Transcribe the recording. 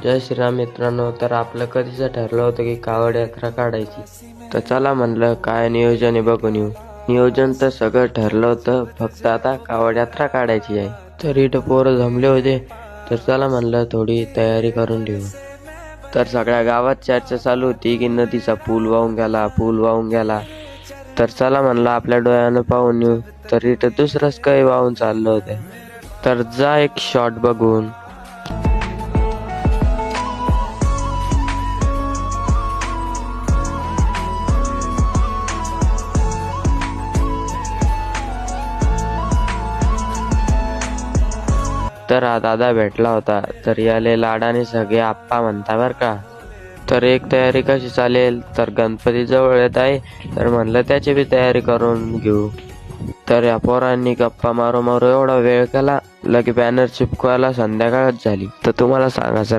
जय श्रीराम मित्रांनो. तर आपलं कधीच ठरलं होतं की कावड यात्रा काढायची. तर चला म्हणलं काय नियोजन आहे बघून येऊ. नियोजन तर सगळं ठरलं होतं, फक्त आता कावड यात्रा काढायची आहे. तर इथं पोरं जमले होते, तर चला म्हणलं थोडी तयारी करून ठेवू. तर सगळ्या गावात चर्चा चालू होती की नदीचा पूल वाहून गेला. तर चला म्हणलं आपल्या डोळ्यानं पाहून येऊ. तर इथं दुसरंच काही वाहून चाललं होतं. तर जा एक शॉट बघून. तर हा दादा भेटला होता. तर याले लाडाने सगळे आप्पा म्हणता बर का. तर एक तयारी कशी चालेल, तर गणपती जवळ येत आहे, तर म्हणलं त्याची बी तयारी करून घेऊ. तर या पोरांनी गप्पा मारू मारू एवढा वेळ केला, लगे बॅनर चिपकवायला संध्याकाळच झाली. तर तुम्हाला सांगा सर,